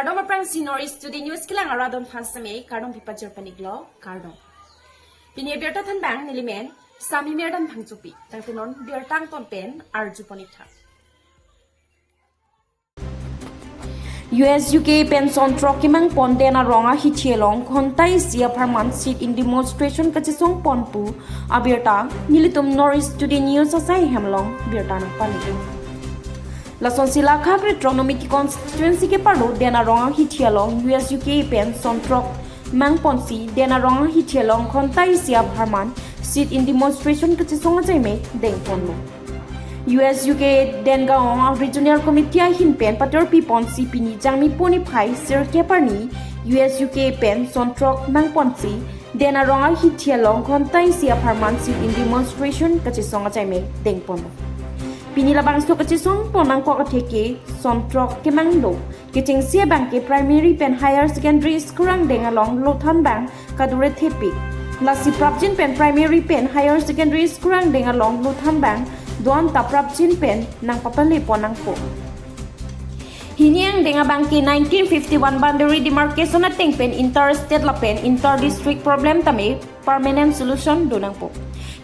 Kardom aprang sinori studi news kilang aradon fansame kardom pipajer paniglo kardom. Pini bierta than bang nilimen sami merdan phangchupi tangtenon biertang ton pen arjuponitha. US UK pension trokimang pontena ronga hichielong khontai sia parman sit in demonstration kachisong ponpu abierta nilitum norris today news asai hemlong bierta nang panidu lason sila khakre tronomy constituency ke paro dena ronga hichielong US UK pension trok mang ponsi dena ronga hichielong khontai sia parman sit in demonstration kachisong ajaime deng ponlo US UK Dengaong Regional Committee hin pen pator pipon CP ni jangmi poni phai sir keparni US UK pen sontrok mang ponsi dena ronga hithialong khontai sia pharmancy in demonstration kachisong chaime dengpon pini labang so kachisong ponang ko atheke sontrok kemangdo kiching sia bank ke primary pen higher secondary school ang dengalong lothan bang kadure thepi lasi prapjin pen primary pen higher secondary school ang dengalong lothan bang Doan taprap chin pen nang papali po nang po. Hiniang denga bangki 1951 boundary demarcation na pen interstate la pen inter-district problem tami permanent solution do nang po.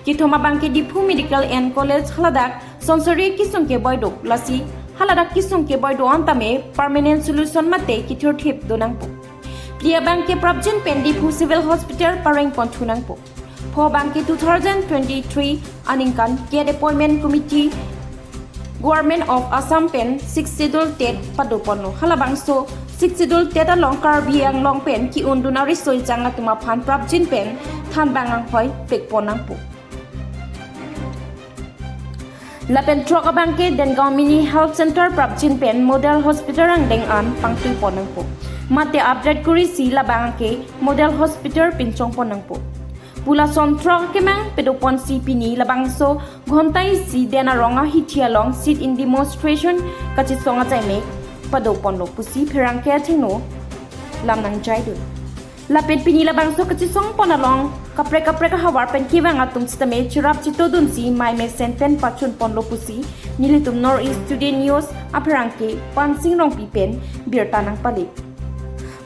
Kito mabangki Dipu Medical and College haladak sonsori kisong ke boy do lasi haladak kisong ke boy do antame permanent solution mate kitur tip do nang po. Plia bangki prapjin pen Dipu Civil Hospital pareng pon tunang po. For Banki 2023 aningkan Care Appointment Committee Government of Assam pen 6 Schedule Tet padopono halabangso 6 Schedule Tet along karbiang long pen ki unduna risoi janga tuma phan prapjin pen than bangang hoi pekponang po Lapen Troka Banki Dengaw Mini Health Center prapjin pen Model Hospital ang dengan pangtui ponang po mate update kuri si labangke Model Hospital pinchong ponang po Pula sontrok kemang pedopon si pini labangso ghontai si dena ronga hithialong sit in demonstration kachisonga chaime padopon lo pusi phirang ke thino lamnang jaidu lapet pini labangso kachisong ponalong kapre ka hawar pen kiwanga tum stame churap chitodun si mai me senten pachun pon lo pusi nilitum nor east today news aphrang ke pansing rong pipen birtanang pali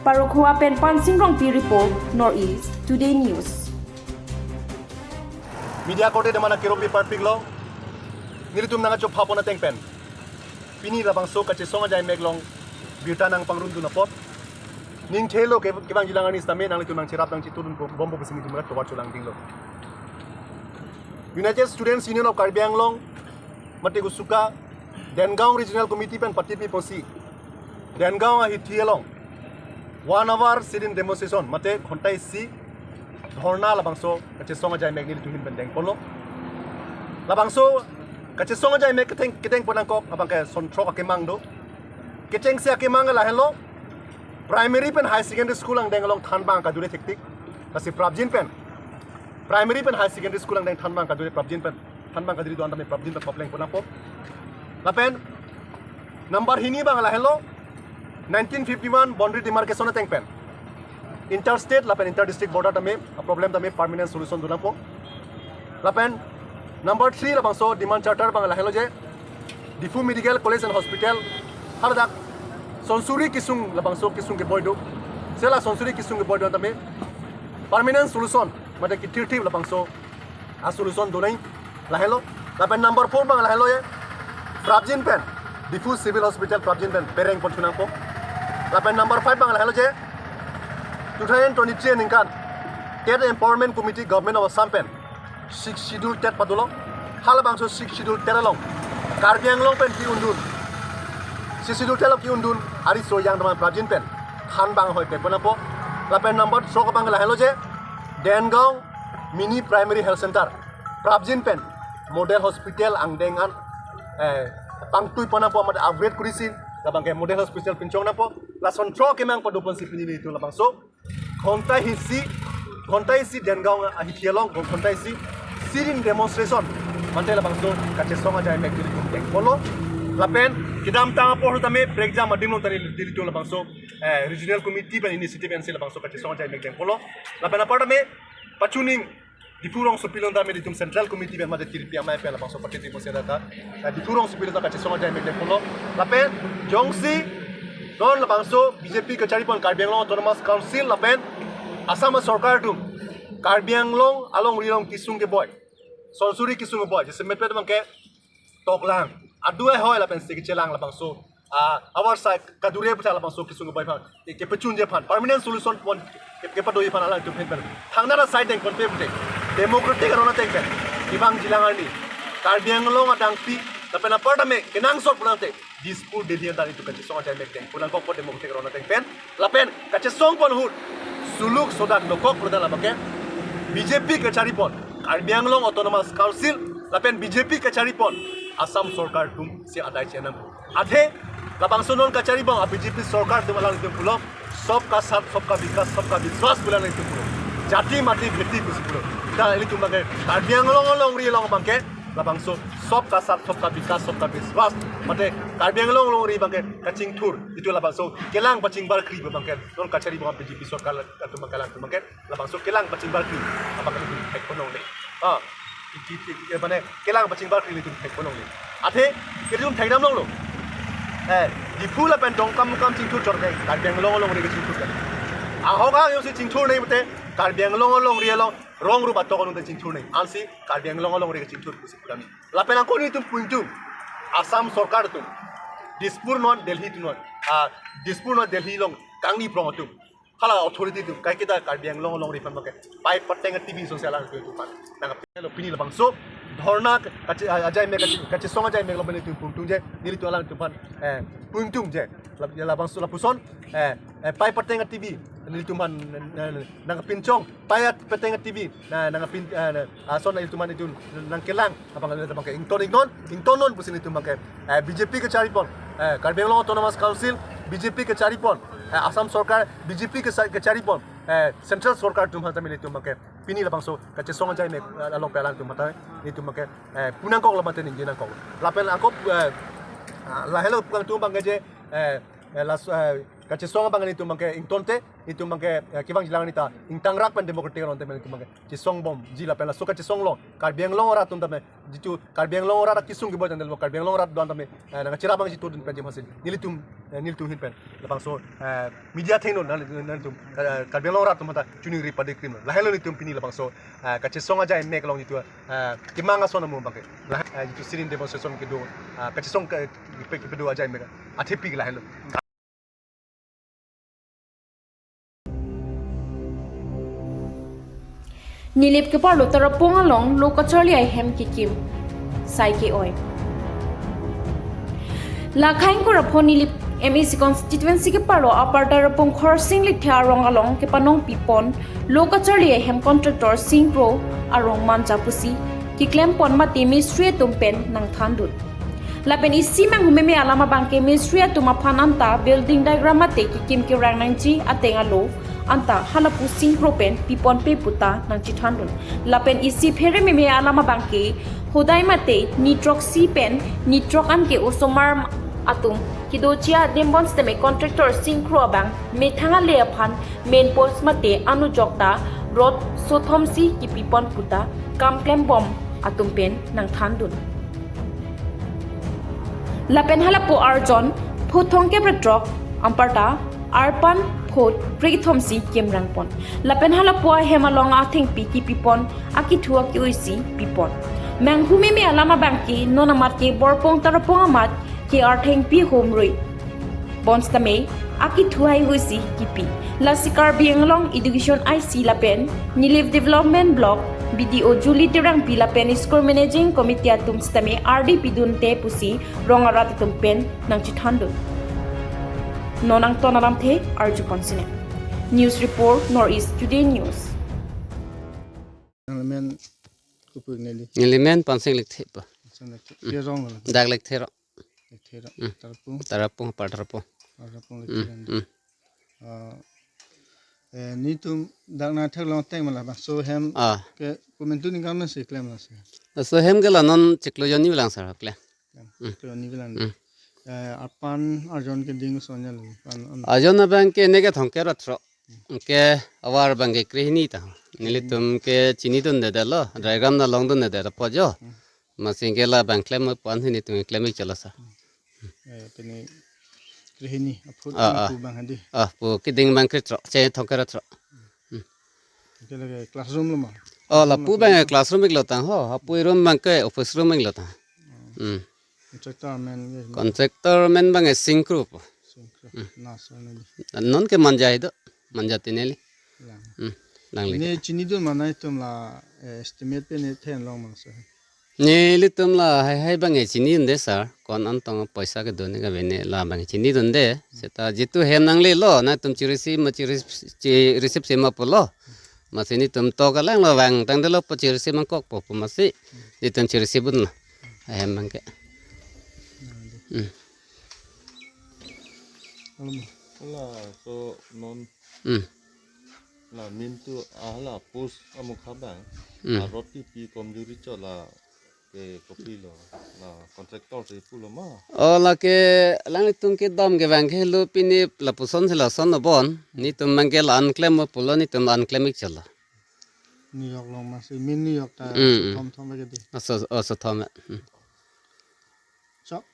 parokhuwa pen pansing rong pi report nor east today news Media kote de mana kiropi parpik lo nilitum nanga chop hapona tengpen pini labang so kache songa jai meglong birta nang pangrundu na pot ning thelo ke bang jilang ani stame nang litum nang chirap nang chitudun bombo bisini tumrat towar chulang dinglo United Students Union of Karbi Anglong mate gusuka Dengaw Regional Committee pen patipi posi Dengaw hithialong 1 hour sit-in demonstration mate khontai si Dhorna labangso kache songa jai meg nil tuhin bendeng polo labangso kache songa jai meg keteng ponang kok abang ka sontrok akemang do keteng sia akemang la hello primary pen high secondary school ang dengalong thanbang ka dure thiktik kasi prabjin pen primary pen high secondary school ang deng thanbang ka dure prabjin pen thanbang ka diri do andame prabjin pen popleng ponang pop lapen number hini bang la hello 1951 boundary demarcation teng pen interstate lapen inter-district border tame problem tame permanent solution dunang po lapen number 3 labang so demand charter bang lahelo je Difu Medical College and Hospital haladak sonsuri kisung labang so kisung ke boydo sela sonsuri kisung ke boydo tame permanent solution mate kitirti labang so a solution dunai lahelo lapen number 4 bang lahelo je prabjin pen Difu Civil Hospital prabjin pen bereng pon tunang po lapen number 5 bang lahelo je 2023 ningkan Tet Empowerment Committee Government of Assam pen 6 Schedule Tet padulo halabang so 6 Schedule Teralong Karbi Anglong pen ki undun 6 Schedule Teralong ki undun ari so yang teman prajin pen khan bang hoi pe pona po lapen number so ka bang la hello je Dengaw Mini Primary Health Center prajin pen Model Hospital ang dengan pangtui pona po amad upgrade kurisin labang ke Model Hospital pinchong na po la sontro ke mang padopon sipini itu labang so kontai si Dengaw hithialong kontai si sit-in demonstration mantai labang so kache songa jai meg diri polo lapen kidam tanga por tame break jam adimno tari diri to labang so regional committee ban initiative en se labang so kache songa jai meg polo lapen apart me pachuning Difurong supilon da meditum central committee be made tirpi amai pe labang so patiti mo seda ta difurong supilon da kache songa jai meg polo lapen jongsi non la bangso BJP kachari pon Karbi Anglong Autonomous Council la pen Assam Sarkar tum Karbi Anglong along rilong kisung ke boy Sonsuri kisung ke boy jese metpet mangke toklang adua hoy la pen sik chelang la bangso our side kadure pucha la bangso kisung ke boy phan ke pechun je phan permanent solution pon ke padoi phan ala tum pen thangna ra side den kon pe pute democratic arona tek pen ibang jilangarni Karbi Anglong adang pi la pen apartame kenang sok punante dispur Delhi antara itu kaca song aja mek pulang kok pun demokratik rona pen lapen kaca song pun hut suluk sodak nokok pun dalam pakai BJP kacari pon Karbi Anglong Autonomous Council lapen BJP kacari pon Assam Sarkar tum si adai channel adhe labang sunon kacari bang BJP Sarkar tum alang itu pulau सबका साथ सबका विकास सबका विश्वास बुलाने itu pulau jati mati beti itu pulau dah ini tu pakai Karbi Anglong rilong pakai labang so सबका साथ सबका विकास सबका विश्वास mate Karbi Anglong ri bangke kacing tur itu labang so kelang pacing bar kri bangke non kacari bang BJP Sarkar atu makalang tu bangke labang so kelang pacing bar kri apa kan itu ekonomi ni mana kelang pacing bar kri itu ekonomi ate itu thai nam long lo di pula pen dong kam cing tur jor kai Karbi Anglong ri cing tur kan ahoga yo si cing tur nei mate Karbi Anglong ri long rong ru batok kon cing tur nei ansi Karbi Anglong ri cing tur kusi pulami lapen angko ni tu punjum Assam Sarkar tu dispur non Delhi tu non dispur non Delhi long kangni prong tu kala authority tu kai kita Karbi Anglong ri pan pakai pai pateng TV sosial lang tu pan nang lo pini labang so dhorna ajai me kache song ajai me lo bene tu puntung je nili tu alang tu pan puntung je labang so lapuson pai pateng TV nili tu man nang pincong pai pateng TV nang pin son nili tu man itu nang kelang abang le pakai ington non pusin itu pakai BJP ke cari pon Karbi Anglong Autonomous Council BJP ke cari pon Assam Sarkar BJP ke cari pon Central Sarkar tu mata milik tu pakai pini labang so kache song ajai me along pelang tu mata itu pakai punang kong lamate ni jinang kong lapen aku la hello tu pakai je las kache song bang itu pakai ingtonte itu pakai kibang jilang nita ingtang rak pen demokratik ron temen itu pakai ci song bom jila pen la so kache song lo Karbi Anglong ora tum tame jitu Karbi Anglong ora kisung ke bojan del Karbi Anglong ora don tame na cira bang jitu pen jam hasil nilitum hin pen labang so media theno nan tum Karbi Anglong ora tum mata chuni ri pade krim la hello ni tum pini labang so kache song aja mek long itu kimanga so na mo pakai la jitu sirin demonstration ke do kache song ke do aja mek athepi la hello Nilip ke parlo terapung along loka Charlie ai hem kikim sai ke oi la khain ko rapon nilip MEC constituency ke parlo apar terapung khorsing li thia rong along ke panong pipon loka Charlie ai hem contractor singpro arong manja pusi ki claim pon ma ti ministry tumpen nang thandut lapen isi mang humeme alama bangke ministry tuma phananta building diagram ate ki kim ke rang nangji atenga lo anta halapu singpro pen pipon pe puta nang chithandun lapen isi phere meme alama bangke hodai mate nitroxy pen nitroc an ke osomar atum kidochia dembons teme contractor singpro bang me thanga le phan main post mate anu jokta rod sothomsi ki pipon puta kamklem bom atum pen nang thandun lapen halapu arjon phothongke bratrok amparta arpan phot prithomsi kemrangpon lapen halapua hemalong athing piki pipon akithua ki oisi pipon manghume me alama bangki nonamat ke borpong tarapong amat ke artheng pi homrui bonstame akithuai oisi kipi lasikar Anglong education IC lapen niliv development block BDO Julie Tirang Pilapen School Managing Committee atum stame RD pidun te pusi rongarat atum pen nang chithandun nonang tonaram the arju ponsine news report Northeast Today News Element pansing lik thepa Dia rong dag lik thero thera tarpung tarapung patarapung tarpung ni tum dangna thaglong teng mala ba so hem ke komentu ni gamna se klem la se so hem gela non chiklo joni bilang sar hakle to ni bilan apan arjon ke ding sonya lu ajon bank ke nege thonke ratro ke awar bank krihini ta nilitum ke chini dun de dalo diagram na long dun de pojo masingela bank klem pan hini tum klem chala sa tini Krihini aput ku bang hadi. pu kiding bang kritro che thongke ratro Ke lagi classroom lo ma. la pu bang classroom ik lota ho pu room bang ke office room ik lota Contractor man ge contractor men bang sing group na so ni. non ke manja ido manja tineli lang li Ni chini dun manai tum la estimate pe ni then long ma so. ni li tum la hai bang chini unde sir kon an tong paisa ke doni ga bene la bang chini dunde seta jitu hem nang le lo na tum chirisi ma receive se ma polo masini tum to ka lang lo bang tang de lo pa chirisi mang kok po masi di tum chirisi bun na hem bang ke là so non là min tu là post amuk habang là roti pi kom duri cho là cái copy lo là contractor thì pu lo ma la ke lang tum ke dam ke bang ke lo pini la puson se la son no bon ni tum mang ke la an claim mo pulo ni tum an claim ik chala New York long ma so min New York ta thom ba ge di. so thom Chok.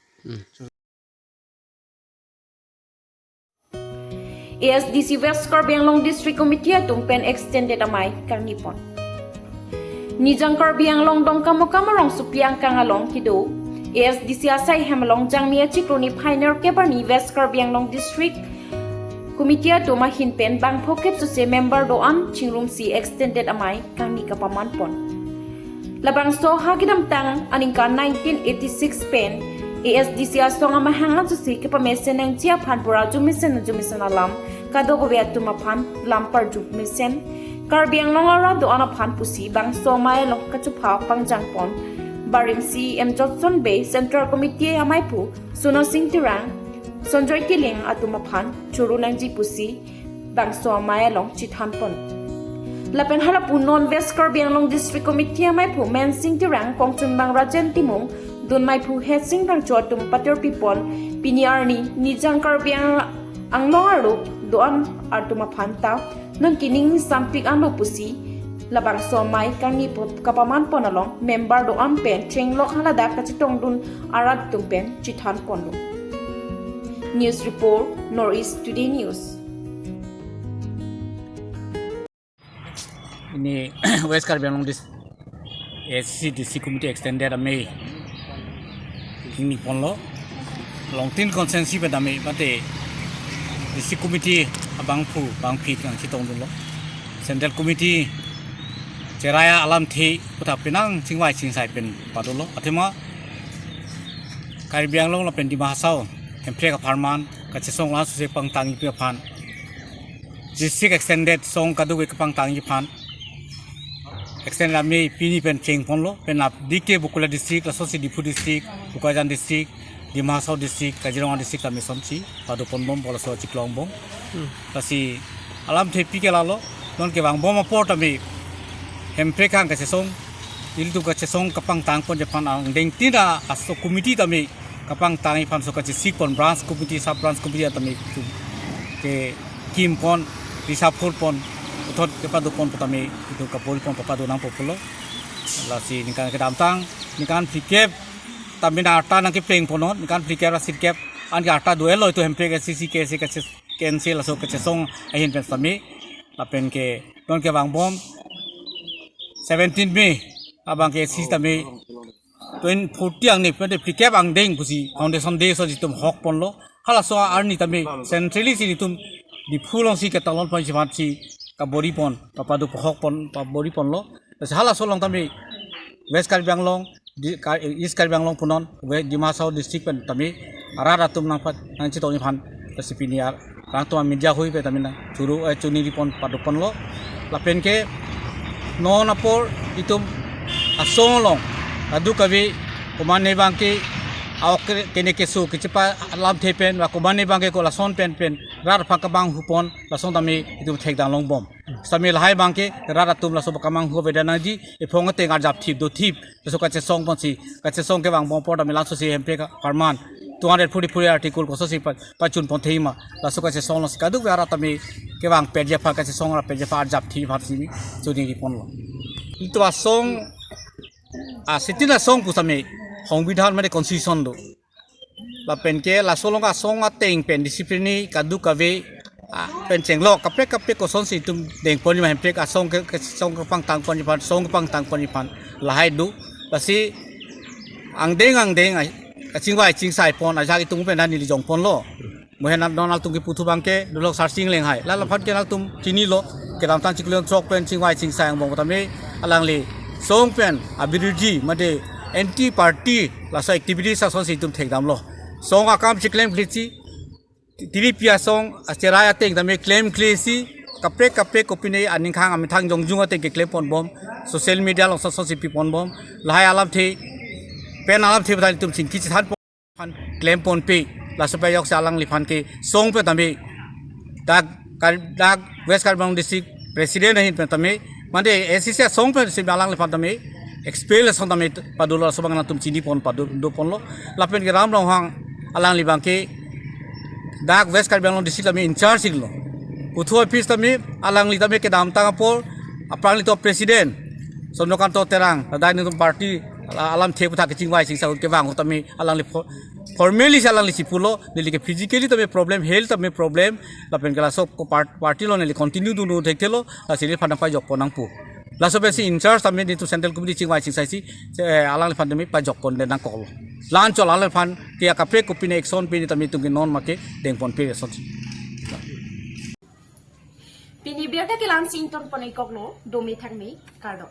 ASDC West Carbang Long District Committee tumpen extended amai karnipon. Nijang Carbang Long dong kamokamarong supiang kangalong kido. ASDC asai hamlong jang mia chikroni pioneer kebarni West Carbang Long District Committee tuma hinpen bang phokep su se member do an chingrum si extended amai karni kapaman pon. Labang so hagidam tang aningka 1986 pen ASDC asong amahangan su si kapamesen ng chia phanpura jumisen alam kado go beat tumaphan lampar jumisen karbiang longara do ana phan pusi bang so mai long kachupha pangjang pon barim si M Johnson Bay Central Committee amai pu Suno Singh Tirang Sonjoy Kiling atumaphan churu nang ji pusi bang so mai long chithan pon Lapen halapu non West Karbiang Long District Committee amai pu Men Singh Tirang kongchun bang Rajan Timung Dun mai pu het sing bang chotum pater pipon piniarni nijang Karbiang anglong arup doan artuma phanta nang kining sampik anu pusi labang so mai kangi put kapaman ponalong member do am pen chenglok halada kachitong dun arat tumpen chithan ponlu News Report Northeast Today News ini West Karbiang Long SCDC Committee extended ame ini ponlo long tin konsensi pada ame pate DC Committee abang pu bang pit yang chitong dulu Central Committee ceraya alam thi puta pinang chingwai chingsai pen padulo athema Karbiang Long la pen di bahasau empre ka farman ka chesong la su se pang tangi pi phan district extended song kadu ke pang tangi phan extend la me pini pen cheng ponlo pen la dike bukula district la sosi dipu district bukajan district di Mahasau district Kaziranga district la me somchi padu ponbom bola so chiklong bom kasi alam thepi ke lalo non ke bang bom port ame hempre kang ka sesong iltu ka sesong kapang tang pon japan ang deng tida aso committee tame kapang tang i pan so ka sik pon branch committee sub branch committee tame ke kim pon risapur pon utot kepada pon pertama itu kapol pon papadu nang populo lasi nikan ke damtang nikan fikep tambin arta nang ke pleng ponon nikan fikep rasit kep an arta duelo itu hempre ke sisi ke se cancel aso ke song ahin pen sami lapen ke don ke bang bom 17 Mei abang ke sisi tami 2040 ang ni pen fikep ang deng pusi foundation day so jitum hok ponlo hala so arni tami centrally si ditum di phulong si ke talon pon si kabori pon papadu pohok pon pabori pon lo hala solong tami West Karbiang Long East Karbiang Long punon di Mahasau district pen tami arara tum nang pat nang chitong phan tasipiniar rang to media hui pe tami na churu chuni pon padu pon lo lapen ke non apor itum asong long adu kavi kumane bangke awak kene kesu kecepa alam thepen wa kumane bangke ko lason pen rar phakabang hupon lason tami itu thekdang long bom samil hai bangke rar atum laso bakamang hu bedana ji e phonga te ngar jap thip do thip so ka che song pon si ka che song ke bang bom port ami laso si mp ka farman 240 article ko so si pachun pon theima laso ka che song los ka du ara tami ke bang peje pha ka che song ra peje pha jap thip pha si chuni ri pon lo itu song a sitina song pu sami সংবিধান মানে constitution do la pen ke la solong ka song ateng pen disipline kadu kawe pen chenglok kapre ko son si tum deng poni ma hempre ka song ka pang tang poni pan song ka pang tang poni pan la hai du la si ang deng ai ka chingwai chingsai pon a jagi tung pen dan ni jong pon lo mohen donal tung ki putu bangke dolok sarsing leng hai la phan ke nal tum chini lo ke dam tan chiklon chok pen chingwai chingsai ang bong tame alang le song pen abiriji made anti party la sa activity sa son si tum thek dam lo song akam chiklem khlichi tiripia song asteraya teng tame claim klesi kapre kopine aning khang am thang jong junga te ke claim pon bom social media lo son si pi pon bom lahai alam the pen alam the badal tum ching ki chan pon claim pon pe la sa pa yok sa lang li phan ke song pe tame dak west karbang district president hin pe tame mande SCC song pe si alang li phan tame experience on tame padulo sabang na tum chini pon padu do pon lo la pen ke ram long hang alang li bang ke dak west karbang district tame in charge lo uthu office tame alang li tame ke dam tang por aprang li to president sono kan to terang dai ni party alam the putha ke chingwai sing sa ke wang tame alang li formally alang li sipulo ni ke physically tame problem health tame problem la pen kala so party lo ni continue du no thekelo la sili phana pa jok ponang pu la so besi in charge tame ni to central committee chingwai sing sai si alang li phana me pa jok pon de na kol lan chol alang phan ke ka pre kopine action pe ni tame tung non ma ke deng pon pe so Pini biar ta kilang sing ton ponai koklo domi thang me kardo